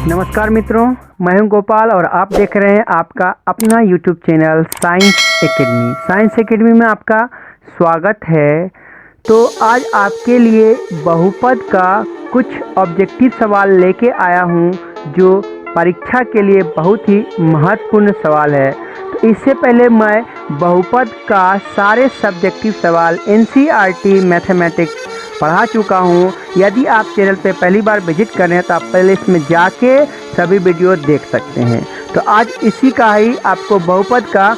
नमस्कार मित्रों, मैं हूं गोपाल और आप देख रहे हैं आपका अपना YouTube channel science academy. Science academy में आपका स्वागत है। तो आज आपके लिए बहुपद का कुछ ऑब्जेक्टिव सवाल लेके आया हूं जो परीक्षा के लिए बहुत ही महत्वपूर्ण सवाल है। तो इससे पहले मैं बहुपद का सारे सब्जेक्टिव सवाल NCERT मैथमेटिक्स पढ़ा चुका हूँ। यदि आप चैनल पे पहली बार विजिट कर रहे हैं तो आप प्लेलिस्ट में जाके सभी वीडियो देख सकते हैं। तो आज इसी का ही आपको बहुपद का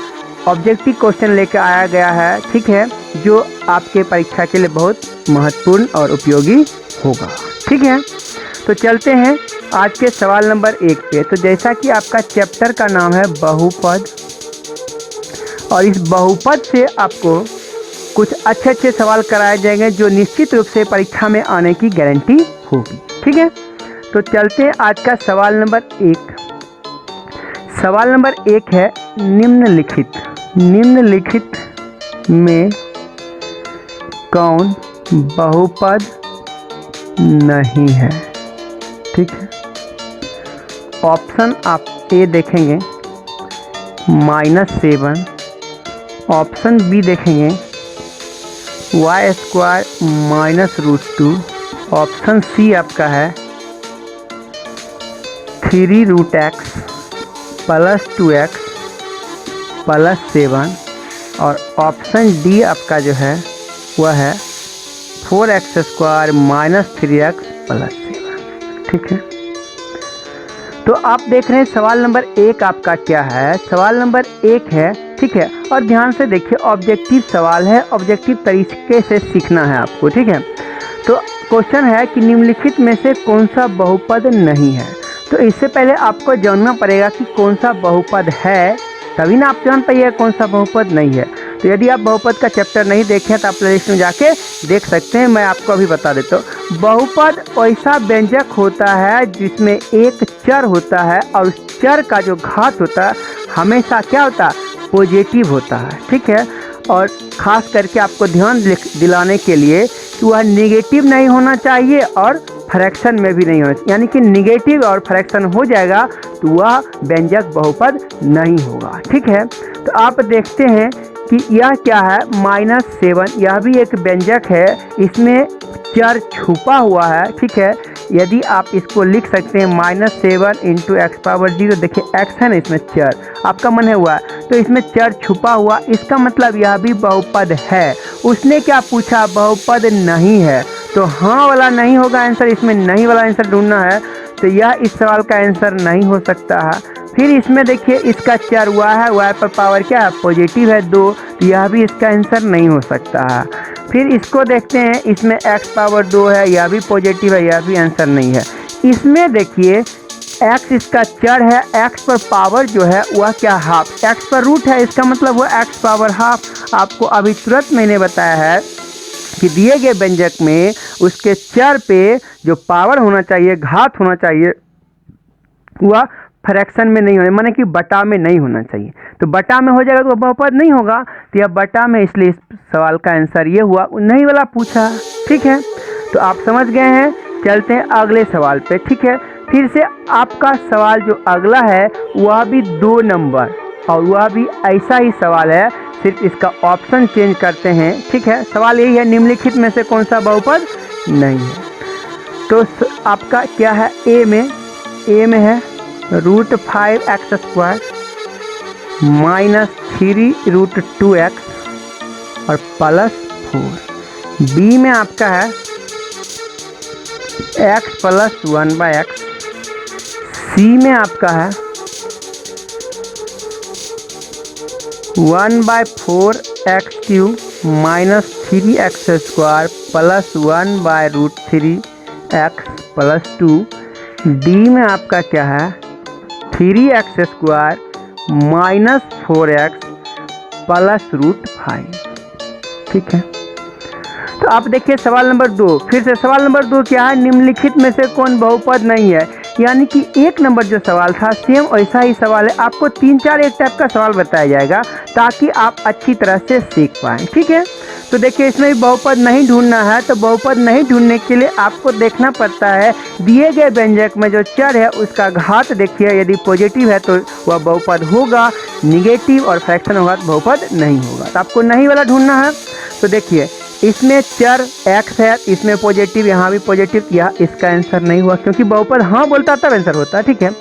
ऑब्जेक्टिव क्वेश्चन लेकर आया गया है, ठीक है, जो आपके परीक्षा के लिए बहुत महत्वपूर्ण और उपयोगी होगा। ठीक है, तो चलते हैं आज के सवाल नंबर 1 पे। तो जैसा कि आपका चैप्टर का नाम है बहुपद, और इस बहुपद से आपको कुछ अच्छे सवाल कराए जाएंगे जो निश्चित रूप से परीक्षा में आने की गारंटी होगी। ठीक है, तो चलते हैं आज का सवाल नंबर 1। सवाल नंबर 1 है निम्नलिखित में कौन बहुपद नहीं है। ठीक है, ऑप्शन आप ए देखेंगे -7, ऑप्शन बी देखेंगे y² -√2, ऑप्शन सी आपका है 3√x + 2x + 7, और ऑप्शन डी आपका जो है वह है 4x² - 3x + 7। ठीक है, तो आप देख रहे हैं सवाल नंबर 1 आपका क्या है। सवाल नंबर 1 है, ठीक है, और ध्यान से देखिए, ऑब्जेक्टिव सवाल है, ऑब्जेक्टिव तरीके से सीखना है आपको। ठीक है, तो क्वेश्चन है कि निम्नलिखित में से कौन सा बहुपद नहीं है। तो इससे पहले आपको जानना पड़ेगा कि कौन सा बहुपद है, तभी ना आप जान पाइएगा कौन सा बहुपद नहीं है। तो यदि आप बहुपद का चैप्टर नहीं देखें तो आप प्लेलिस्ट में जाके देख सकते हैं। मैं आपको अभी बता देता हूँ। बहुपद ऐसा व्यंजक होता है जिसमें एक चर होता है और उस चर का जो घात होता है हमेशा क्या होता है, पॉजिटिव होता है। ठीक है, और ख़ास करके आपको ध्यान दिलाने के लिए कि वह नेगेटिव नहीं होना चाहिए और फ्रैक्शन में भी नहीं होना चाहिए, यानी कि नेगेटिव और फ्रैक्शन हो जाएगा तो वह व्यंजक बहुपद नहीं होगा। ठीक है, तो आप देखते हैं कि यह क्या है -7, यह भी एक व्यंजक है, इसमें चर छुपा हुआ है। ठीक है, यदि आप इसको लिख सकते हैं -7 × x⁻0, देखिए x है ना, इसमें चर आपका मन है हुआ, तो इसमें चर छुपा हुआ, इसका मतलब यह भी बहुपद है। उसने क्या पूछा, बहुपद नहीं है, तो हाँ वाला नहीं होगा आंसर, इसमें नहीं वाला आंसर ढूंढना है। तो यह इस सवाल का आंसर नहीं हो सकता है। फिर इसमें देखिए इसका चर y है, y पर पावर क्या है, पॉजिटिव है 2, तो यह भी इसका आंसर नहीं हो सकता है। फिर इसको देखते हैं, इसमें x⁻2 है, यह भी पॉजिटिव है, यह भी आंसर नहीं है। इसमें देखिए x इसका चर है, x पर पावर जो है वह क्या हाफ, x पर रूट है, इसका मतलब वह x⁻½ आपको अभी तुरंत मैंने बताया है कि दिए गए व्यंजक में उसके चर पे जो पावर होना चाहिए, घात होना चाहिए, वह फ्रैक्शन में नहीं होना, माने कि बटा में नहीं होना चाहिए। तो बटा में हो जाएगा तो बहुपद नहीं होगा, तो यह बटा में, इसलिए इस सवाल का आंसर ये हुआ, नहीं वाला पूछा। ठीक है, तो आप समझ गए हैं। चलते हैं अगले सवाल पे। ठीक है, फिर से आपका सवाल जो अगला है वह भी 2 नंबर, और वह भी ऐसा ही सवाल है, सिर्फ इसका ऑप्शन चेंज करते हैं। ठीक है, सवाल यही है, निम्नलिखित में से कौन सा बहुपद नहीं है। तो आपका क्या है, ए में है √5x² - 3√2x और +4। बी में आपका है x + 1/x। सी में आपका है 1/4x³ - 3x² + 1/√3x + 2। डी में आपका क्या है 3x² - 4x + √5। ठीक है, तो आप देखिए सवाल नंबर 2, फिर से सवाल नंबर 2 क्या है, निम्नलिखित में से कौन बहुपद नहीं है। यानी कि 1 नंबर जो सवाल था सेम वैसा ही सवाल है, आपको 3-4 एक टाइप का सवाल बताया जाएगा ताकि आप अच्छी तरह से सीख पाएँ। ठीक है, तो देखिए इसमें भी बहुपद नहीं ढूंढना है, तो बहुपद नहीं ढूंढने के लिए आपको देखना पड़ता है दिए गए व्यंजक में जो चर है उसका घात देखिए, यदि पॉजिटिव है तो वह बहुपद होगा, निगेटिव और फ्रैक्शन होगा तो बहुपद नहीं होगा। तो आपको नहीं वाला ढूंढना है। तो देखिए इसमें चर x है, इसमें पॉजिटिव, यहाँ भी पॉजिटिव, यह इसका आंसर नहीं हुआ क्योंकि बहुपद हाँ बोलता तब आंसर होता है, ठीक है।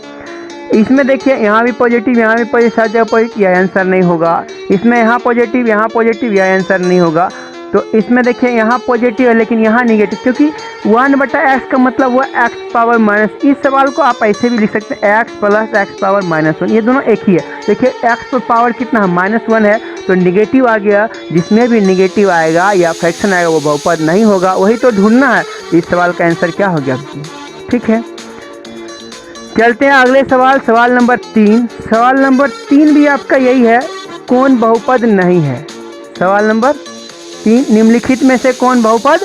इसमें देखिए यहाँ भी पॉजिटिव, यहाँ भी पॉजिटिव, साथ जगह पॉजिटिव, यह आंसर नहीं होगा। इसमें यहाँ पॉजिटिव, यह आंसर नहीं होगा। तो इसमें देखिए यहाँ पॉजिटिव है लेकिन यहाँ निगेटिव, क्योंकि 1/x का मतलब हुआ x पावर माइनस। इस सवाल को आप ऐसे भी लिख सकते हैं x प्लस x पावर -1, ये दोनों एक ही है। देखिए x पर पावर कितना है -1 है, तो निगेटिव आ गया, जिसमें भी निगेटिव आएगा या फ्रैक्शन आएगा वो बहुपद नहीं होगा, वही तो ढूंढना है। इस सवाल का आंसर क्या हो गया, ठीक है। चलते हैं अगले सवाल, सवाल नंबर 3। सवाल नंबर 3 भी आपका यही है, कौन बहुपद नहीं है। सवाल नंबर 3, निम्नलिखित में से कौन बहुपद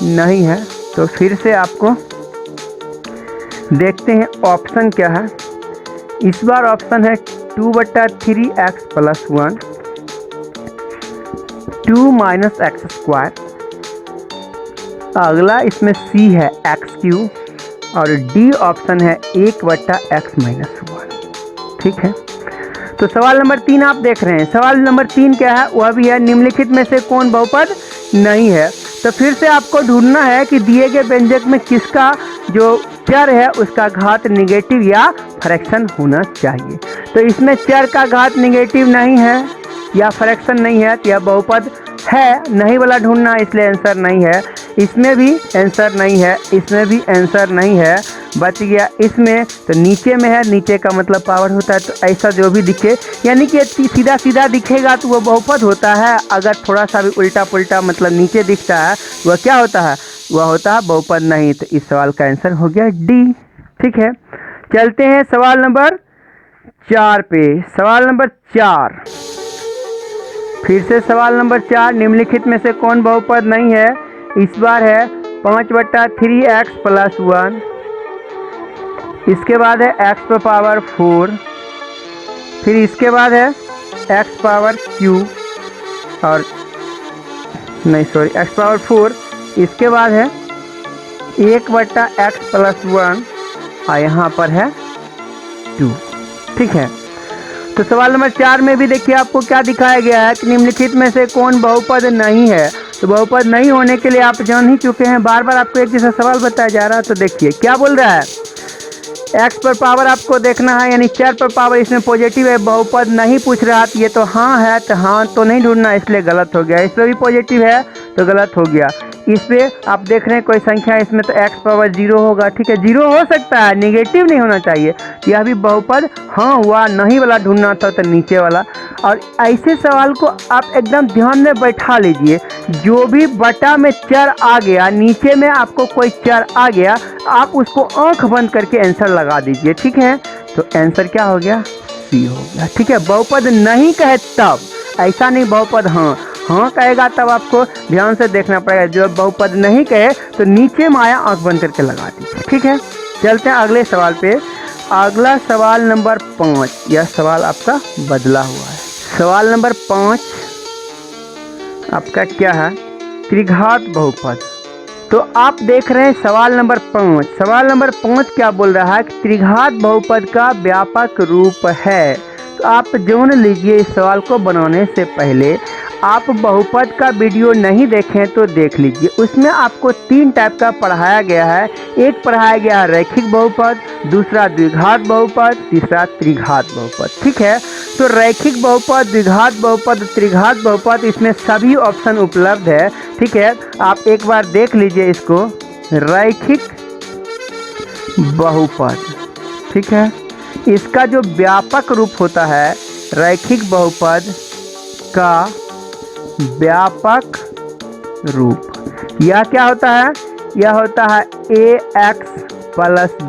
नहीं है। तो फिर से आपको देखते हैं ऑप्शन क्या है। इस बार ऑप्शन है 2/3x + 1, 2 - x²। अगला इसमें C है x³ और डी ऑप्शन है 1/x - 1, ठीक है। तो सवाल नंबर 3 आप देख रहे हैं। सवाल नंबर 3 क्या है, वह भी है निम्नलिखित में से कौन बहुपद नहीं है। तो फिर से आपको ढूंढना है कि दिए गए व्यंजक में किसका जो चर है उसका घात निगेटिव या फ्रैक्शन होना चाहिए। तो इसमें चर का घात निगेटिव नहीं है या फ्रैक्शन नहीं है, तो यह बहुपद है, नहीं वाला ढूंढना, इसलिए आंसर नहीं है। इसमें भी आंसर नहीं है, इसमें भी आंसर नहीं है, बच गया इसमें। तो नीचे में है, नीचे का मतलब पावर होता है, तो ऐसा जो भी दिखे यानी कि सीधा सीधा दिखेगा तो वह बहुपद होता है। अगर थोड़ा सा भी उल्टा पुल्टा मतलब नीचे दिखता है वह क्या होता है, वह होता है बहुपद नहीं। तो इस सवाल का आंसर हो गया डी, ठीक है। चलते हैं सवाल नंबर 4 पे। सवाल नंबर 4, फिर से सवाल नंबर 4, निम्नलिखित में से कौन बहुपद नहीं है। इस बार है 5/3x + 1, इसके बाद है x⁴, फिर इसके बाद है x⁴ और नहीं सॉरी x⁴, इसके बाद है 1/x + 1 और यहाँ पर है 2, ठीक है। तो सवाल नंबर 4 में भी देखिए आपको क्या दिखाया गया है कि निम्नलिखित में से कौन बहुपद नहीं है। तो बहुपद नहीं होने के लिए आप जान ही चुके हैं, बार बार आपको एक जैसा सवाल बताया जा रहा है। तो देखिए क्या बोल रहा है, x पर पावर आपको देखना है, यानी चर पर पावर इसमें पॉजिटिव है, बहुपद नहीं पूछ रहा। तो ये तो हाँ है, तो हाँ तो नहीं ढूंढना, इसलिए गलत हो गया। इस पर भी पॉजिटिव है तो गलत हो गया। इस पे आप देख रहे हैं कोई संख्या इसमें, तो x⁴ होगा, ठीक है, 0 हो सकता है, निगेटिव नहीं होना चाहिए। यह भी बहुपद हाँ हुआ, नहीं वाला ढूंढना था तो नीचे वाला। और ऐसे सवाल को आप एकदम ध्यान में बैठा लीजिए, जो भी बटा में चर आ गया, नीचे में आपको कोई चर आ गया, आप उसको आंख बंद करके आंसर लगा दीजिए, ठीक है। तो आंसर क्या हो गया, सी हो गया, ठीक है। बहुपद नहीं कहे तब, ऐसा नहीं बहुपद हाँ कहेगा तब आपको ध्यान से देखना पड़ेगा। जो बहुपद नहीं कहे तो नीचे में आया आंख बंद करके लगा दीजिए, ठीक है। चलते हैं अगले सवाल पे। अगला सवाल नंबर 5, यह सवाल आपका बदला हुआ है। सवाल नंबर 5 आपका क्या है, त्रिघात बहुपद। तो आप देख रहे हैं सवाल नंबर 5। सवाल नंबर 5 क्या बोल रहा है कि त्रिघात बहुपद का व्यापक रूप है। तो आप जान लीजिए, इस सवाल को बनाने से पहले आप बहुपद का वीडियो नहीं देखें तो देख लीजिए। उसमें आपको 3 टाइप का पढ़ाया गया है। एक पढ़ाया गया है रैखिक बहुपद, दूसरा द्विघात बहुपद, तीसरा त्रिघात बहुपद, ठीक है। तो रैखिक बहुपद, द्विघात बहुपद, त्रिघात बहुपद, इसमें सभी ऑप्शन उपलब्ध है, ठीक है। आप एक बार देख लीजिए इसको, रैखिक बहुपद, ठीक है। इसका जो व्यापक रूप होता है, रैखिक बहुपद का व्यापक रूप, यह क्या होता है, यह होता है ax +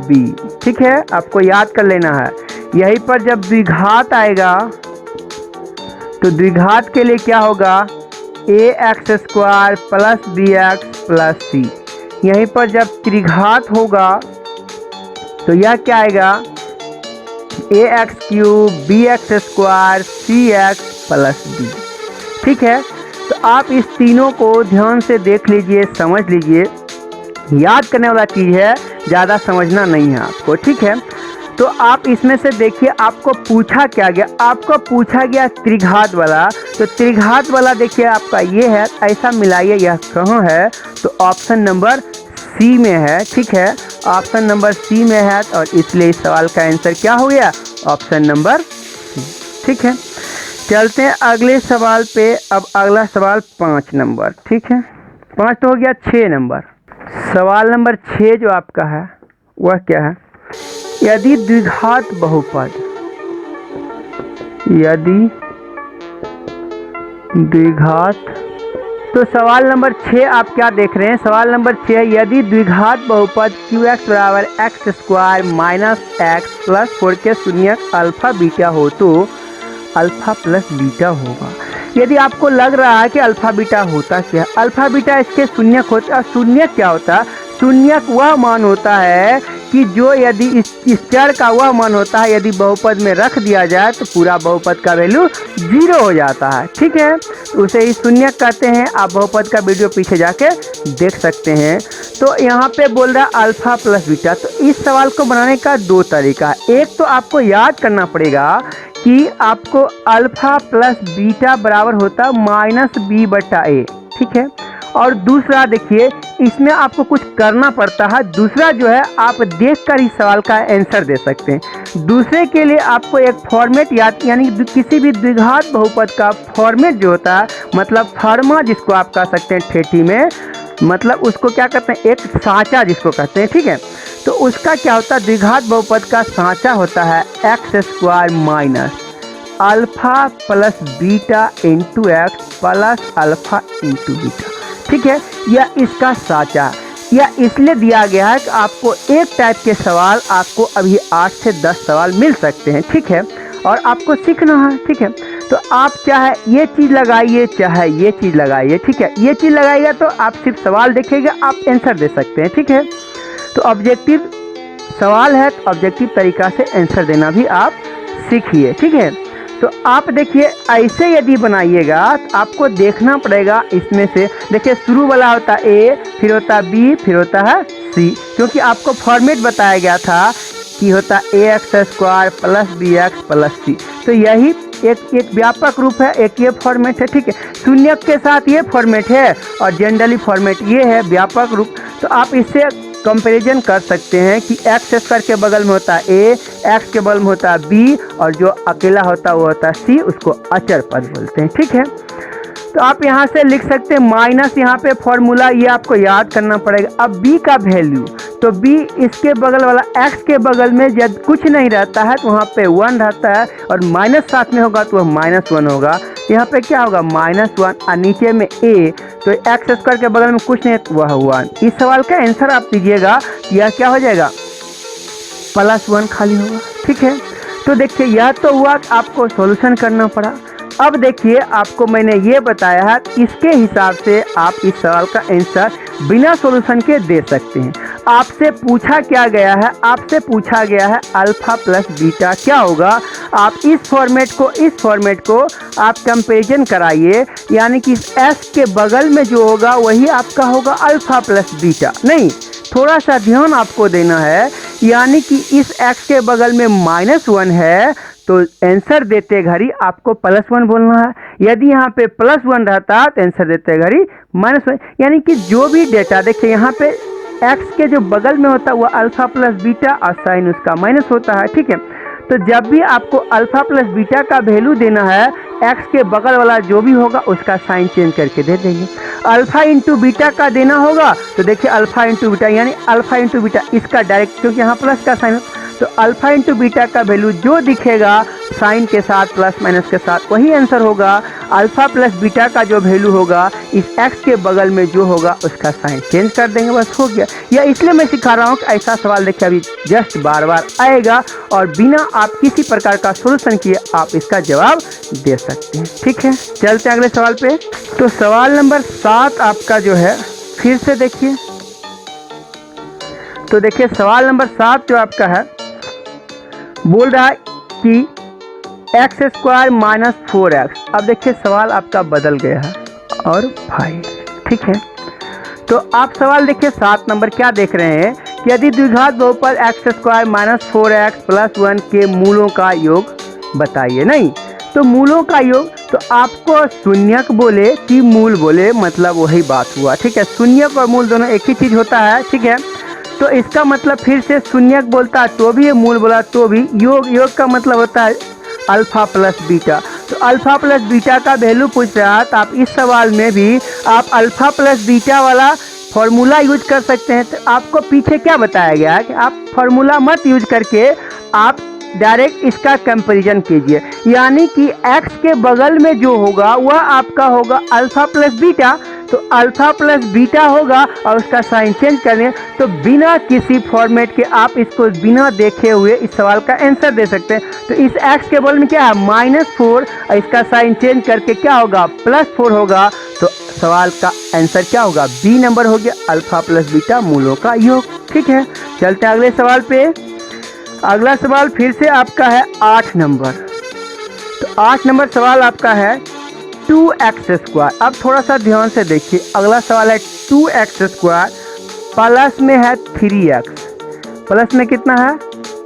b, ठीक है। आपको याद कर लेना है। यहीं पर जब द्विघात आएगा तो द्विघात के लिए क्या होगा, ax² + bx + c। यहीं पर जब त्रिघात होगा तो यह क्या आएगा, ax³ bx² cx + d, ठीक है। तो आप इस तीनों को ध्यान से देख लीजिए, समझ लीजिए। याद करने वाला चीज़ है, ज़्यादा समझना नहीं है आपको, ठीक है। तो आप इसमें से देखिए आपको पूछा क्या गया, आपको पूछा गया त्रिघात वाला। तो त्रिघात वाला देखिए आपका ये है, ऐसा मिलाइए, यह कहाँ है, तो ऑप्शन नंबर सी में है, ठीक है। ऑप्शन नंबर सी में है और इसलिए इस सवाल का आंसर क्या हो गया, ऑप्शन नंबर सी, ठीक है। चलते हैं अगले सवाल पे। अब अगला सवाल 5 नंबर, ठीक है। 5 तो हो गया, 6 नंबर। सवाल नंबर 6 जो आपका है वह क्या है, यदि द्विघात बहुपद, यदि द्विघात, तो सवाल नंबर 6 आप क्या देख रहे हैं, सवाल नंबर 6, यदि द्विघात बहुपद QX बराबर x square minus x plus 4 के शून्यक अल्फा बीटा हो तो अल्फा प्लस बीटा होगा। यदि आपको लग रहा है कि अल्फा बीटा होता क्या, अल्फा बीटा इसके शून्यक होता है। शून्यक क्या होता है, शून्यक वह मान होता है कि जो यदि इस चर का वह मान होता है, यदि बहुपद में रख दिया जाए तो पूरा बहुपद का वैल्यू 0 हो जाता है, ठीक है। तो उसे ही शून्यक कहते हैं। आप बहुपद का वीडियो पीछे जाके देख सकते हैं। तो यहाँ पे बोल रहा है अल्फा प्लस बीटा। तो इस सवाल को बनाने का 2 तरीका है। एक तो आपको याद करना पड़ेगा कि आपको अल्फा प्लस बीटा बराबर होता है माइनस बी बटा ए, ठीक है। और दूसरा देखिए, इसमें आपको कुछ करना पड़ता है। दूसरा जो है आप देखकर इस सवाल का आंसर दे सकते हैं। दूसरे के लिए आपको एक फॉर्मेट याद, यानी किसी भी द्विघात बहुपद का फॉर्मेट जो होता है, मतलब फॉर्मा जिसको आप कह सकते हैं ठेठी में, मतलब उसको क्या कहते हैं, एक सांचा जिसको कहते हैं, ठीक है। तो उसका क्या होता है, द्विघात बहुपद का सांचा होता है x square minus alpha plus beta into x plus alpha into beta, ठीक है। या इसका सांचा, या इसलिए दिया गया है कि आपको एक टाइप के सवाल आपको अभी 8 से 10 सवाल मिल सकते हैं, ठीक है। और आपको सीखना है, ठीक है। तो आप चाहे ये चीज़ लगाइए, चाहे ये चीज़ लगाइए, ठीक है। ये चीज़ लगाइएगा तो आप सिर्फ सवाल देखिएगा, आप आंसर दे सकते हैं, ठीक है। तो ऑब्जेक्टिव सवाल है तो ऑब्जेक्टिव तरीका से आंसर देना भी आप सीखिए, ठीक है। तो आप देखिए ऐसे यदि बनाइएगा तो आपको देखना पड़ेगा इसमें से, देखिए शुरू वाला होता है ए, फिर होता है बी, फिर होता है सी, क्योंकि आपको फॉर्मेट बताया गया था कि होता है A X square plus B X plus C. तो यही एक व्यापक रूप है, एक ये फॉर्मेट है, ठीक है। शून्यक के साथ ये फॉर्मेट है और जनरली फॉर्मेट ये है व्यापक रूप। तो आप इससे कंपैरिजन कर सकते हैं कि एक्स स्क्वायर के बगल में होता है ए, एक्स के बगल में होता है बी, और जो अकेला होता है वो होता है सी, उसको अचर पद बोलते हैं, ठीक है। तो आप यहाँ से लिख सकते हैं माइनस, यहाँ पे फॉर्मूला ये आपको याद करना पड़ेगा। अब बी का वैल्यू, तो बी इसके बगल वाला एक्स के बगल में जब कुछ नहीं रहता है तो वहाँ पे 1 रहता है, और माइनस साथ में होगा तो वह -1 होगा। यहाँ पे क्या होगा -1, और नीचे में ए, तो एक्स स्क्वायर के बगल में कुछ नहीं तो वह 1। इस सवाल का आंसर आप दीजिएगा, यह क्या हो जाएगा, +1 खाली होगा, ठीक है। तो देखिए यह तो हुआ, आपको सॉल्यूशन करना पड़ा। अब देखिए आपको मैंने ये बताया है, इसके हिसाब से आप इस सवाल का आंसर बिना सॉल्यूशन के दे सकते हैं। आपसे पूछा क्या गया है, आपसे पूछा गया है अल्फा प्लस बीटा क्या होगा। आप इस फॉर्मेट को आप कंपैरिजन कराइए, यानी कि एस के बगल में जो होगा वही आपका होगा अल्फा प्लस बीटा। नहीं, थोड़ा सा ध्यान आपको देना है, यानी कि इस एक्स के बगल में -1 है तो आंसर देते घड़ी आपको +1 बोलना है। यदि यहाँ पे +1 रहता तो आंसर देते घड़ी -1, यानी कि जो भी डेटा देखिए यहाँ पे एक्स के जो बगल में होता है वह अल्फा प्लस बीटा और साइन उसका माइनस होता है, ठीक है। तो जब भी आपको अल्फा प्लस बीटा का वैल्यू देना है, एक्स के बगल वाला जो भी होगा उसका साइन चेंज करके दे देंगे। अल्फा इंटू बीटा का देना होगा तो देखिए अल्फा इंटू बीटा, यानी अल्फा इंटू बीटा इसका डायरेक्ट, क्योंकि यहाँ प्लस का साइन, तो अल्फा इंटू बीटा का वैल्यू जो दिखेगा साइन के साथ प्लस माइनस के साथ वही आंसर होगा। अल्फा प्लस बीटा का जो वैल्यू होगा इस एक्स के बगल में जो होगा उसका साइन चेंज कर देंगे, बस हो गया। या इसलिए मैं सिखा रहा हूँ कि ऐसा सवाल देखिए अभी जस्ट बार बार आएगा और बिना आप किसी प्रकार का सोल्यूशन किए आप इसका जवाब दे सकते हैं, ठीक है। चलते हैं अगले सवाल पे। तो सवाल नंबर 7 आपका जो है, फिर से देखिए, तो देखिए सवाल नंबर 7 जो आपका है बोल रहा है कि एक्स स्क्वायर -4x। अब देखिए सवाल आपका बदल गया है, और 5। ठीक है, तो आप सवाल देखिए 7 नंबर क्या देख रहे हैं कि यदि द्विघात बहुपद x² माइनस 4x प्लस 1 के मूलों का योग बताइए। नहीं तो मूलों का योग, तो आपको शून्यक बोले कि मूल बोले मतलब वही बात हुआ। ठीक है, शून्यक और मूल दोनों एक ही चीज़ होता है। ठीक है, तो इसका मतलब फिर से शून्यक बोलता है तो भी, मूल बोला तो भी। योग का मतलब होता है अल्फा प्लस बीटा। तो अल्फा प्लस बीटा का वैल्यू पूछ रहा है, तो आप इस सवाल में भी आप अल्फा प्लस बीटा वाला फॉर्मूला यूज कर सकते हैं। तो आपको पीछे क्या बताया गया है कि आप फॉर्मूला मत यूज करके आप डायरेक्ट इसका कंपैरिजन कीजिए, यानी कि x के बगल में जो होगा वह आपका होगा अल्फा प्लस बीटा। तो अल्फा प्लस बीटा होगा और उसका साइन चेंज करें, तो बिना किसी फॉर्मेट के आप इसको बिना देखे हुए इस सवाल का आंसर दे सकते हैं। तो इस x के बगल में क्या है -4 और इसका साइन चेंज करके क्या होगा +4 होगा। तो सवाल का आंसर क्या होगा, बी नंबर हो गया, अल्फा प्लस बीटा मूलों का योग। ठीक है, चलते हैं अगले सवाल पे। अगला सवाल फिर से आपका है 8 नंबर। तो 8 नंबर सवाल आपका है 2x²। अब थोड़ा सा ध्यान से देखिए, अगला सवाल है 2x² प्लस में है 3x। प्लस में कितना है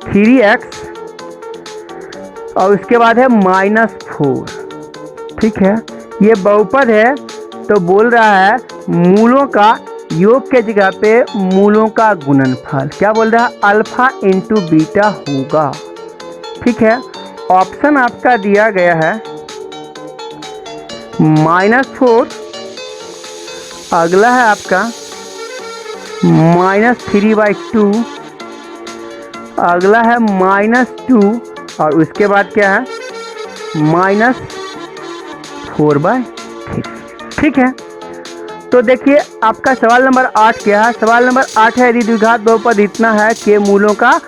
3x और उसके बाद है -4। ठीक है, ये बहुपद है तो बोल रहा है मूलों का योग के जगह पे मूलों का गुणनफल। क्या बोल रहा है, अल्फा इंटू बीटा होगा। ठीक है, ऑप्शन आपका दिया गया है -4, अगला है आपका -3/2, अगला है -2 और उसके बाद क्या है -4/3। ठीक है, तो देखिए आपका सवाल नंबर 8 क्या है। सवाल नंबर 8 है यदि द्विघात बहुपद इतना है कि मूलों का,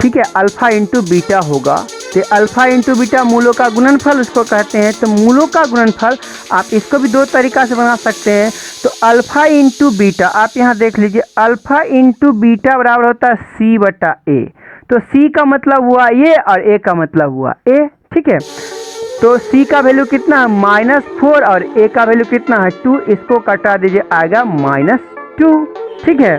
ठीक है, अल्फा इंटू बीटा होगा। तो अल्फा इंटू बीटा मूलों का गुणनफल उसको कहते हैं। तो मूलों का गुणनफल आप इसको भी दो तरीका से बना सकते हैं। तो अल्फा इंटू बीटा आप यहाँ देख लीजिए, अल्फा इंटू बीटा बराबर होता है c/a। तो c का मतलब हुआ ये और a का मतलब हुआ a। ठीक है, तो c का वैल्यू कितना है -4 और a का वैल्यू कितना है 2। इसको कटा दीजिए, आएगा -2। ठीक है,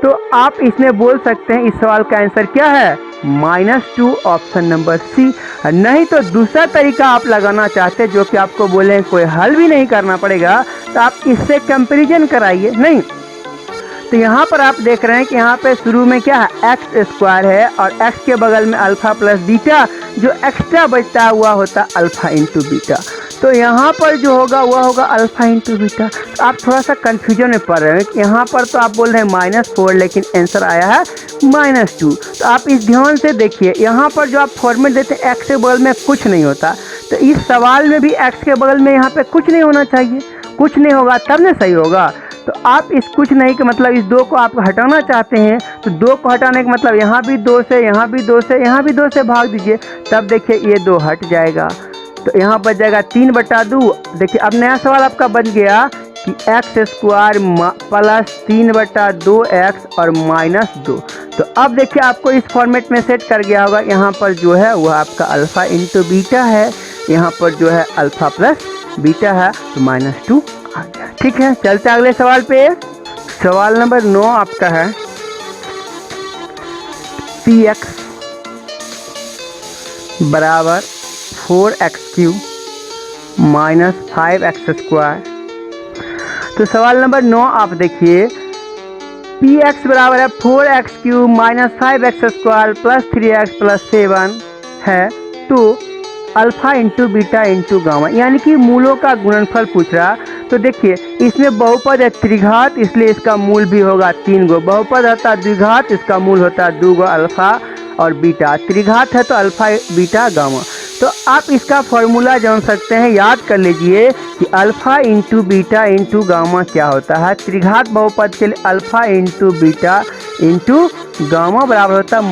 तो आप इसमें बोल सकते हैं इस सवाल का आंसर क्या है -2, ऑप्शन नंबर सी। नहीं तो दूसरा तरीका आप लगाना चाहते हैं जो कि आपको बोले कोई हल भी नहीं करना पड़ेगा, तो आप इससे कंपैरिजन कराइए। नहीं तो यहाँ पर आप देख रहे हैं कि यहाँ पे शुरू में क्या है x² है और x के बगल में अल्फा प्लस बीटा, जो एक्स्ट्रा बचता हुआ होता अल्फा इंटू बीटा। तो यहाँ पर जो होगा वह होगा अल्फा इंटू बीटा। तो आप थोड़ा सा कन्फ्यूजन में पड़ रहे हैं कि यहाँ पर तो आप बोल रहे हैं -4 लेकिन आंसर आया है -2। तो आप इस ध्यान से देखिए, यहाँ पर जो आप फॉर्मेट देते हैं x के बगल में कुछ नहीं होता, तो इस सवाल में भी x के बगल में यहाँ पे कुछ नहीं होना चाहिए। कुछ नहीं होगा तब ना सही होगा। तो आप इस कुछ नहीं के मतलब इस 2 को आप हटाना चाहते हैं, तो 2 को हटाने का मतलब यहाँ भी 2 से, यहाँ भी 2 से, यहाँ भी 2 से भाग दीजिए, तब देखिए ये 2 हट जाएगा। तो यहाँ बच जाएगा 3/2। देखिए अब नया सवाल आपका बन गया कि x² प्लस 3/2x और -2। तो अब देखिए आपको इस फॉर्मेट में सेट कर गया होगा। यहाँ पर जो है वह आपका अल्फा इंटू बीटा है, यहाँ पर जो है अल्फा प्लस बीटा है, तो -2 आ गया। ठीक है, चलते अगले सवाल पे। सवाल नंबर 9 आपका है px बराबर 4x³ माइनस 5x²। तो सवाल नंबर 9 आप देखिए, px बराबर है 4x³ minus 5x² plus 3x plus 7 है। तो alpha into beta into gamma, यानी कि मूलों का गुणनफल पूछ रहा। तो देखिए इसमें बहुपद है त्रिघात, इसलिए इसका मूल भी होगा 3 गो। बहुपद होता है द्विघात, इसका मूल होता है 2 गो, अल्फा और बीटा। त्रिघात है तो अल्फा बीटा गामा। तो आप इसका फॉर्मूला जान सकते हैं, याद कर लीजिए कि alpha into beta into gamma क्या होता है। त्रिघात बहुपद के लिए alpha into beta into gamma बराबर होता है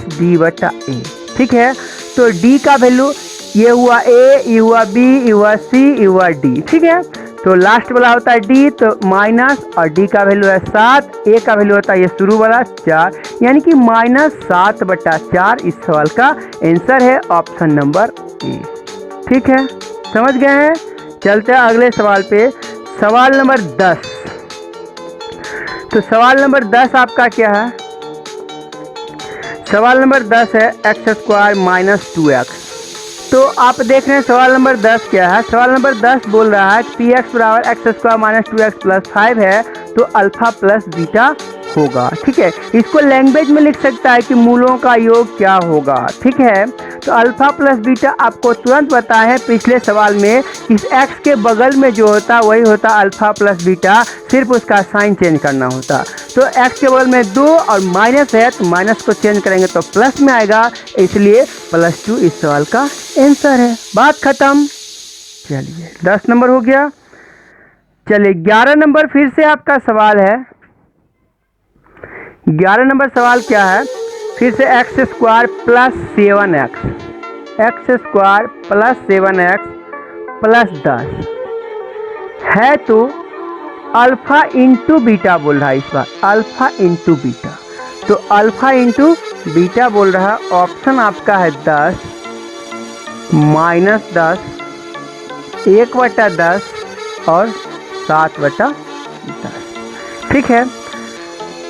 -d/a। ठीक है, तो d का वैल्यू ये हुआ a, ये हुआ b, ये हुआ c, ये हुआ d। ठीक है, तो लास्ट वाला होता है d, तो माइनस और d का वैल्यू है 7, a का वैल्यू होता है ये शुरू वाला 4, यानी कि -7/4 इस सवाल का आंसर है, ऑप्शन नंबर ए। ठीक है, समझ गए हैं। चलते हैं अगले सवाल पे, सवाल नंबर 10। तो सवाल नंबर 10 आपका क्या है? सवाल नंबर 10 है एक्स स्क्वायर माइनस 2x। तो आप देख रहे हैं सवाल नंबर 10 क्या है। सवाल नंबर 10 बोल रहा है कि पी एक्स बराबर x square minus 2x plus 5 है तो अल्फा प्लस बीटा होगा। ठीक है, इसको लैंग्वेज में लिख सकता है कि मूलों का योग क्या होगा। ठीक है, तो अल्फा प्लस बीटा आपको तुरंत पता है पिछले सवाल में, इस एक्स के बगल में जो होता वही होता अल्फा प्लस बीटा, सिर्फ उसका साइन चेंज करना होता। तो एक्स के बगल में 2 और माइनस है तो माइनस को चेंज करेंगे तो प्लस में आएगा, इसलिए +2 इस सवाल का आंसर है। बात खत्म। चलिए 10 नंबर हो गया। चलिए 11 नंबर फिर से आपका सवाल है। 11 नंबर सवाल क्या है? फिर से x square plus 7x, x square plus 7x plus 10 है तो अल्फा इंटू बीटा बोल रहा है। इस बार अल्फा इंटू बीटा, तो अल्फा इंटू बीटा बोल रहा है। ऑप्शन आपका है 10 -10, 1/10 और 7/10। ठीक है,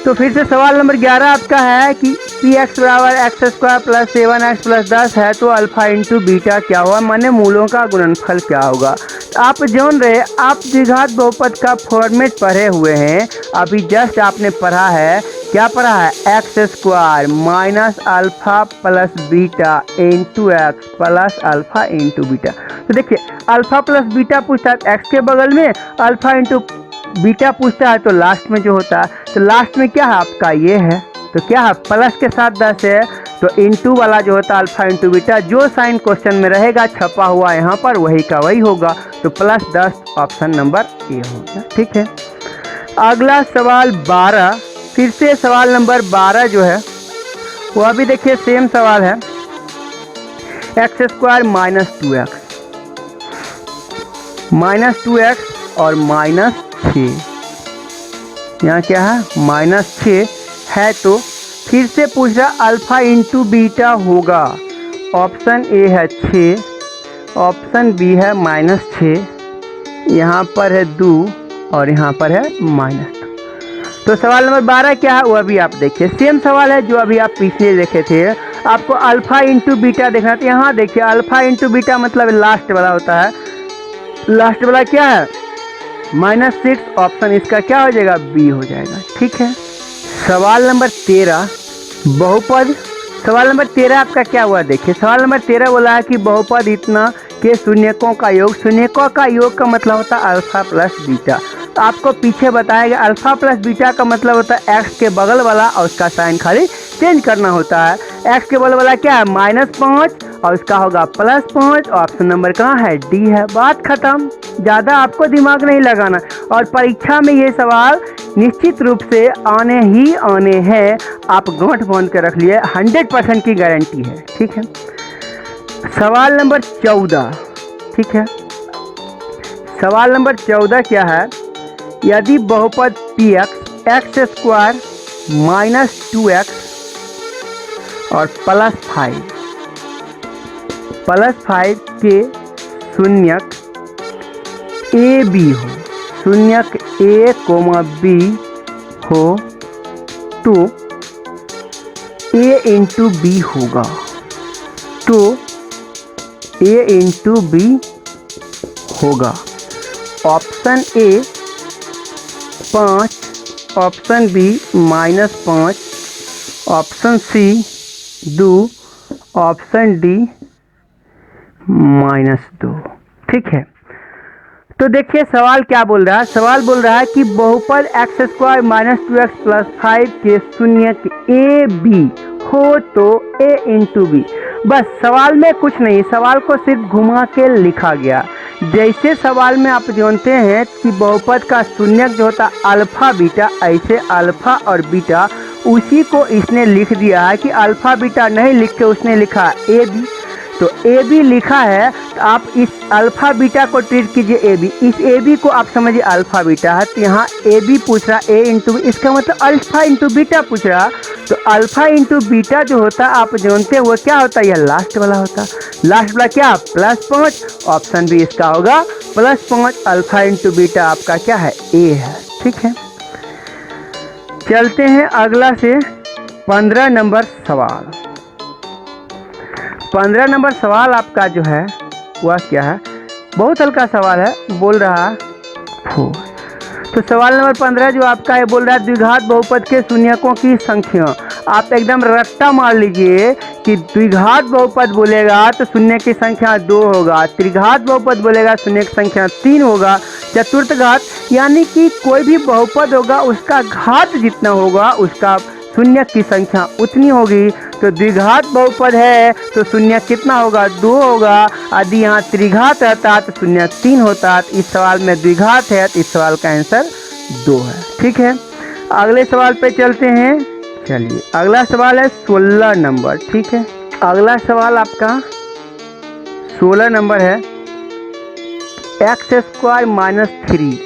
तो फिर से सवाल नंबर 11 आपका है कि पी एक्स बराबर x square plus 7x plus 10 है तो अल्फा इंटू बीटा क्या हुआ, माने मूलों का गुणनफल क्या होगा। तो आप जान रहे, आप द्विघात बहुपद का फॉर्मेट पढ़े हुए हैं, अभी जस्ट आपने पढ़ा है। क्या पढ़ा है? X square minus alpha plus beta into x plus alpha into beta. तो देखिए अल्फा प्लस बीटा पूछता है एक्स के बगल में, अल्फा इंटू बीटा पूछता है तो लास्ट में जो होता है, तो लास्ट में क्या है आपका ये है, तो क्या है प्लस के साथ 10 है तो इंटू वाला जो होता है अल्फा इंटू बीटा, जो साइन क्वेश्चन में रहेगा छपा हुआ यहाँ पर वही का वही होगा, तो +10 ऑप्शन नंबर ए होगा। ठीक है, अगला सवाल 12। फिर से सवाल नंबर 12 जो है वह भी देखिए सेम सवाल है, एक्स स्क्वायर माइनस 2x और -6, यहाँ क्या है -6 है तो फिर से पूछ रहा अल्फा इंटू बीटा होगा। ऑप्शन ए है 6, ऑप्शन बी है -6, यहाँ पर है 2 और यहाँ पर है -2। तो सवाल नंबर 12 क्या है वह भी आप देखिए, सेम सवाल है जो अभी आप पिछले देखे थे। आपको अल्फा इंटू बीटा देखना था, यहाँ देखिए अल्फा इंटू बीटा मतलब लास्ट वाला होता है। लास्ट वाला क्या है? -6, ऑप्शन इसका क्या हो जाएगा? बी हो जाएगा। ठीक है, सवाल नंबर 13 बहुपद। सवाल नंबर 13 आपका क्या हुआ देखिए, सवाल नंबर 13 बोला है कि बहुपद इतना के शून्यकों का योग, शून्यकों का योग का मतलब होता है अल्फा प्लस बीटा। तो आपको पीछे बताएगा अल्फा प्लस बीटा का मतलब होता है एक्स के बगल वाला और उसका साइन खाली चेंज करना होता है। एक्स के बगल वाला क्या है? -5 और उसका होगा +5। ऑप्शन नंबर कहाँ है? डी है। बात खत्म, ज़्यादा आपको दिमाग नहीं लगाना। और परीक्षा में ये सवाल निश्चित रूप से आने ही आने हैं, आप गांठ बांध के रख लिए, 100% की गारंटी है। ठीक है, सवाल नंबर 14। ठीक है, सवाल नंबर 14 क्या है? यदि बहुपद पी एक्स स्क्वायर -2x और +5 के शून्यक ए बी हो, शून्यक ए बी हो तो ए इंटू बी होगा, तो ए इंटू बी होगा। Option A 5, option B -5, option C 2, option D -2। ठीक है, तो देखिए सवाल क्या बोल रहा है। सवाल बोल रहा है कि बहुपद एक्स स्क्वायर -2x प्लस 5 के शून्यक ए बी हो तो ए इंटू बी। बस सवाल में कुछ नहीं, सवाल को सिर्फ घुमा के लिखा गया। जैसे सवाल में आप जानते हैं कि बहुपद का शून्यक जो होता है अल्फा बीटा, ऐसे अल्फा और बीटा उसी को इसने लिख दिया है कि अल्फा बीटा नहीं लिख के उसने लिखा ए बी। तो ए बी लिखा है तो आप इस अल्फा बीटा को ट्रीट कीजिए ए बी, इस ए बी को आप समझिए अल्फा बीटा है। तो यहाँ ए बी पूछ रहा ए इंटू बी, इसका मतलब अल्फा इंटू बीटा पूछ रहा। तो अल्फा इंटू बीटा जो होता है आप जानते हैं वो क्या होता है, यह लास्ट वाला होता है। लास्ट वाला क्या, +5। ऑप्शन भी इसका होगा +5। अल्फा इंटू बीटा आपका क्या है, ए है। ठीक है, चलते हैं अगला से 15 नंबर सवाल। 15 नंबर सवाल आपका जो है वह क्या है, बहुत हल्का सवाल है, बोल रहा है 4। तो सवाल नंबर 15 जो आपका है बोल रहा है द्विघात बहुपद के शून्यकों की संख्या। आप एकदम रट्टा मार लीजिए कि द्विघात बहुपद बोलेगा तो शून्य की संख्या 2 होगा, त्रिघात बहुपद बोलेगा शून्य की संख्या 3 होगा, चतुर्थ घात यानी कि कोई भी बहुपद होगा उसका घात जितना होगा उसका शून्य की संख्या उतनी होगी। तो द्विघात बहुपद है तो शून्य कितना होगा, 2 होगा। यदि यहाँ त्रिघात रहता तो शून्य 3 होता। इस सवाल में द्विघात है तो इस सवाल का आंसर 2 है। ठीक है, अगले सवाल पे चलते हैं। चलिए अगला सवाल है 16 नंबर। ठीक है, अगला सवाल आपका 16 नंबर है x² - 3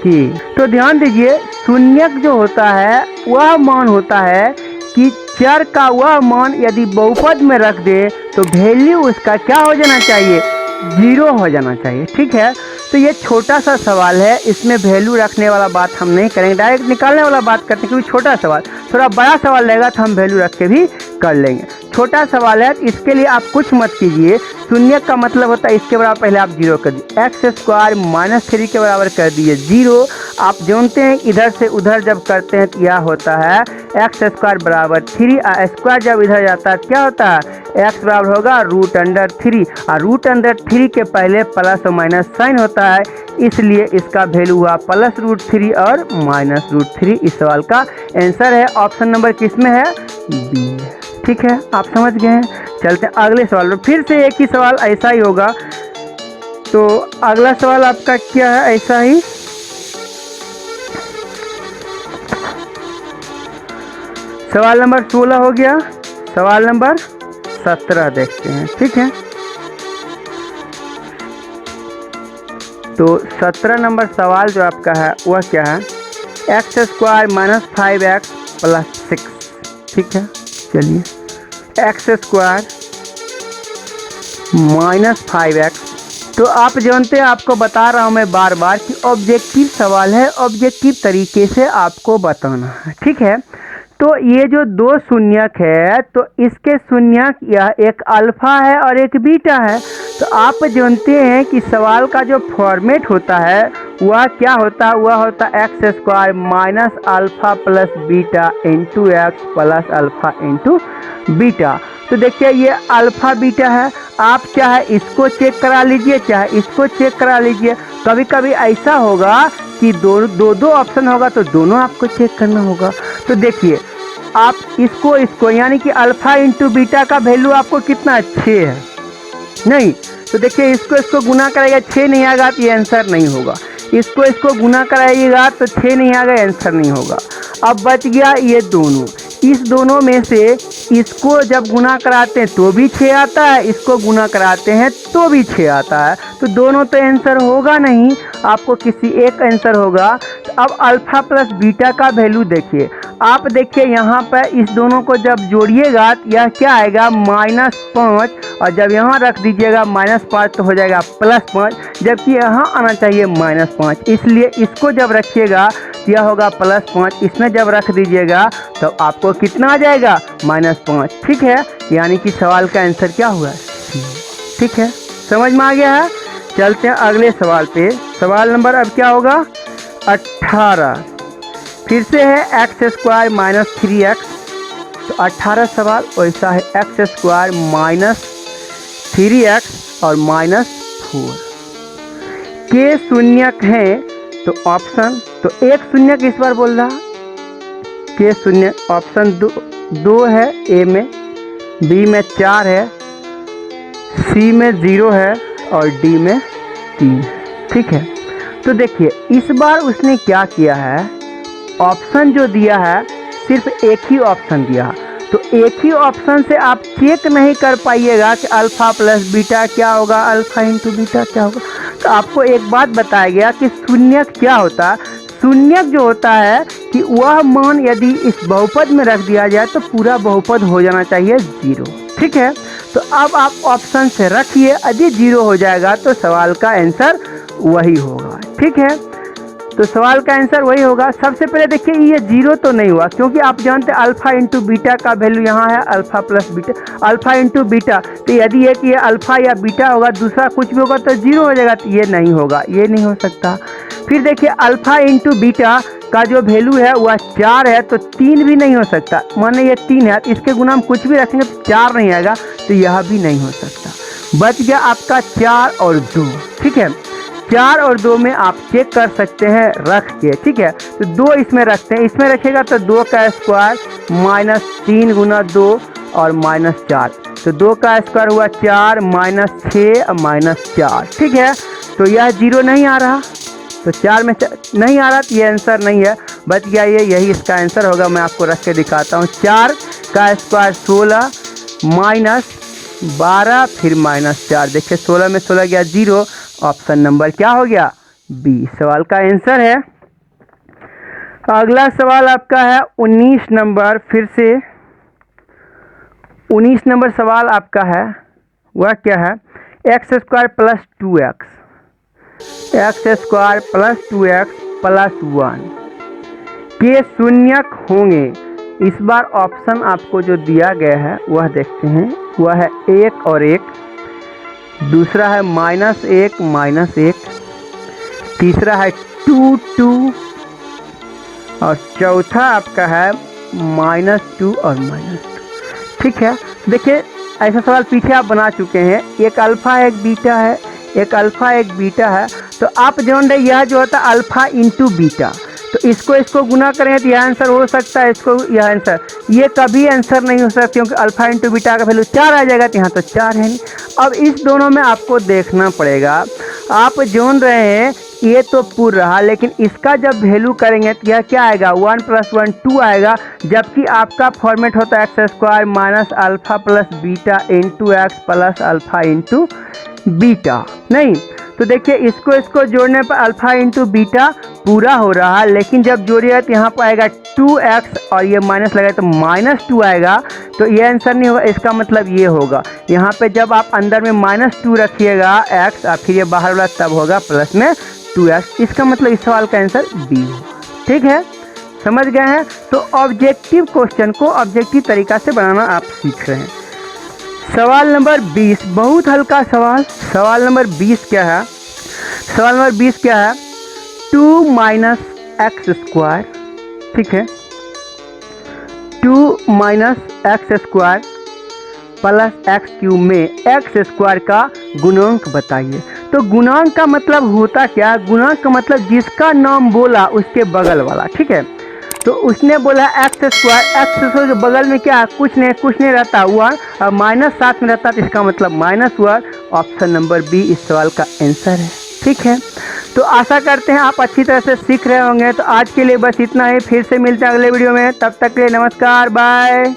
की। तो ध्यान दीजिए शून्यक जो होता है वह मान होता है कि चर का वह मान यदि बहुपद में रख दे तो वैल्यू उसका क्या हो जाना चाहिए, 0 हो जाना चाहिए। ठीक है, तो ये छोटा सा सवाल है, इसमें वैल्यू रखने वाला बात हम नहीं करेंगे, डायरेक्ट निकालने वाला बात करते हैं क्योंकि छोटा सवाल। थोड़ा बड़ा सवाल रहेगा तो हम वैल्यू रख के भी कर लेंगे। छोटा सवाल है, इसके लिए आप कुछ मत कीजिए। शून्य का मतलब होता है इसके बराबर पहले आप 0 कर दिए, x² - 3 के बराबर कर दिए 0। आप जानते हैं इधर से उधर जब करते हैं तो यह होता है x² = 3, स्क्वायर जब इधर जाता है क्या होता है, x बराबर होगा √3, और √3 के पहले प्लस और माइनस साइन होता है, इसलिए इसका वैल्यू हुआ +√3 और -√3। इस सवाल का आंसर है ऑप्शन नंबर किस में है, बी। ठीक है, आप समझ गए हैं। चलते हैं अगले सवाल पर, फिर से एक ही सवाल ऐसा ही होगा। तो अगला सवाल आपका क्या है, ऐसा ही सवाल नंबर 16 हो गया। सवाल नंबर 17 देखते हैं। ठीक है, तो 17 नंबर सवाल जो आपका है वह क्या है, x² - 5x + 6। ठीक है, चलिए x² - 5x। तो आप जानते हैं, आपको बता रहा हूँ मैं बार बार कि ऑब्जेक्टिव सवाल है, ऑब्जेक्टिव तरीके से आपको बताना है। ठीक है, तो ये जो 2 शून्यक है तो इसके शून्यक यह एक अल्फा है और एक बीटा है। तो आप जानते हैं कि सवाल का जो फॉर्मेट होता है वह क्या होता है, वह होता है x² - alpha + beta × x + alpha × beta. तो देखिए ये अल्फा बीटा है, आप चाहे इसको चेक करा लीजिए चाहे इसको चेक करा लीजिए। कभी कभी ऐसा होगा कि दो ऑप्शन होगा तो दोनों आपको चेक करना होगा। तो देखिए आप इसको यानी कि अल्फा इंटू बीटा का वैल्यू आपको कितना 6 है, नहीं तो देखिए इसको गुना कराइएगा 6 नहीं आएगा तो ये आंसर नहीं होगा। इसको गुना कराइएगा तो 6 नहीं आएगा, आंसर नहीं होगा। अब बच गया ये दोनों, इस दोनों में से इसको जब गुना कराते हैं तो भी 6 आता है, इसको गुना कराते हैं तो भी 6 आता है, तो दोनों तो आंसर होगा नहीं, आपको किसी एक आंसर होगा। तो अब अल्फा प्लस बीटा का वैल्यू देखिए, आप देखिए यहाँ पर इस दोनों को जब जोड़िएगा तो यह क्या आएगा -5, और जब यहाँ रख दीजिएगा -5 तो हो जाएगा +5, जबकि यहाँ आना चाहिए -5, इसलिए इसको जब रखिएगा तो यह होगा +5, इसमें जब रख दीजिएगा तो आपको कितना आ जाएगा -5। ठीक है, यानी कि सवाल का आंसर क्या हुआ, ठीक है, समझ में आ गया है। चलते हैं अगले सवाल पे। सवाल नंबर अब क्या होगा 18, फिर से है x² - 3x। तो 18 सवाल वैसा है x² - 3x और -4 के शून्यक हैं। तो ऑप्शन तो एक शून्यक इस बार बोल रहा के शून्य, ऑप्शन 2 है, ए में, बी में 4 है, सी में 0 है और डी में 3। ठीक है, तो देखिए इस बार उसने क्या किया है, ऑप्शन जो दिया है सिर्फ एक ही ऑप्शन दिया, तो एक ही ऑप्शन से आप चेक नहीं कर पाइएगा कि अल्फा प्लस बीटा क्या होगा, अल्फा इंटू बीटा क्या होगा। तो आपको एक बात बताया गया कि शून्यक क्या होता है, शून्यक जो होता है कि वह मान यदि इस बहुपद में रख दिया जाए तो पूरा बहुपद हो जाना चाहिए 0। ठीक है, तो अब आप ऑप्शन से रखिए, यदि 0 हो जाएगा तो सवाल का आंसर वही होगा। ठीक है, तो सवाल का आंसर वही होगा। सबसे पहले देखिए ये 0 तो नहीं हुआ, क्योंकि आप जानते हैं अल्फा इंटू बीटा का वैल्यू यहाँ है alpha plus beta, alpha into beta. तो यदि एक ये अल्फा या बीटा होगा, दूसरा कुछ भी होगा तो 0 हो जाएगा, तो ये नहीं होगा, ये नहीं हो सकता। फिर देखिए अल्फा इंटू बीटा का जो वैल्यू है वह 4 है, तो 3 भी नहीं हो सकता। माने ये 3 है, इसके गुना हम कुछ भी रखेंगे तो 4 नहीं आएगा, तो यह भी नहीं हो सकता। बच गया आपका 4 और 2। ठीक है, 4 और 2 में आप चेक कर सकते हैं रख के। ठीक है, तो 2 इसमें रखते हैं, इसमें रखेगा तो 2 का स्क्वायर माइनस 3 गुना 2 और माइनस 4, तो 2 का स्क्वायर हुआ 4 माइनस 6 और माइनस 4। ठीक है, तो यह 0 नहीं आ रहा, तो 4 में नहीं आ रहा, तो ये आंसर नहीं है। बच गया ये, यही इसका आंसर होगा। मैं आपको रख के दिखाता हूँ। 4 का स्क्वायर 16 माइनस 12 फिर माइनस 4। देखिए 16 में 16 गया 0, ऑप्शन नंबर क्या हो गया? बी सवाल का आंसर है। अगला सवाल आपका है 19 नंबर। फिर से 19 नंबर सवाल आपका है, वह क्या है? X square plus 2x, x square plus 2x plus 1 के शून्यक होंगे। इस बार ऑप्शन आपको जो दिया गया है वह देखते हैं, वह है 1 और 1, दूसरा है -1 -1, तीसरा है 2 2 और चौथा आपका है -2 और -2। ठीक है, देखिए ऐसा सवाल पीछे आप बना चुके हैं। एक अल्फा एक बीटा है, एक अल्फा एक बीटा है, तो आप जान रहे यह जो होता है अल्फा इंटू बीटा, तो इसको गुना करेंगे तो यह आंसर हो सकता है, इसको यह आंसर, ये कभी आंसर नहीं हो सकता क्योंकि अल्फा इंटू बीटा का वैल्यू 4 आ जाएगा, तो यहाँ तो 4 है नहीं। अब इस दोनों में आपको देखना पड़ेगा। आप जान रहे हैं ये तो पूर्ण रहा, लेकिन इसका जब वैल्यू करेंगे तो यह क्या आएगा? 1 + 1 2 आएगा, जबकि आपका फॉर्मेट होता है x square minus alpha plus beta into x plus alpha into beta. नहीं, तो देखिए इसको जोड़ने पर अल्फा इंटू बीटा पूरा हो रहा है, लेकिन जब जोड़िएगा तो यहाँ पर आएगा 2x और ये माइनस लगाए तो -2 आएगा, तो ये आंसर नहीं होगा। इसका मतलब ये होगा, यहाँ पे जब आप अंदर में -2 रखिएगा x और फिर ये बाहर वाला तब होगा प्लस में 2x। इसका मतलब इस सवाल का आंसर बी होगा। ठीक है, समझ गए हैं? तो ऑब्जेक्टिव क्वेश्चन को ऑब्जेक्टिव तरीका से बनाना आप सीख रहे हैं। सवाल नंबर 20, बहुत हल्का सवाल। सवाल नंबर 20 क्या है? सवाल नंबर 20 क्या है? 2 - x², ठीक है, 2 - x² प्लस x³ में x² का गुणांक बताइए। तो गुणांक का मतलब होता क्या? गुणांक का मतलब जिसका नाम बोला उसके बगल वाला। ठीक है, तो उसने बोला x² के बगल में क्या? कुछ नहीं रहता, 1 और -7 में रहता, तो इसका मतलब -1। ऑप्शन नंबर बी इस सवाल का आंसर है। ठीक है, तो आशा करते हैं आप अच्छी तरह से सीख रहे होंगे। तो आज के लिए बस इतना ही, फिर से मिलते हैं अगले वीडियो में। तब तक के लिए नमस्कार, बाय।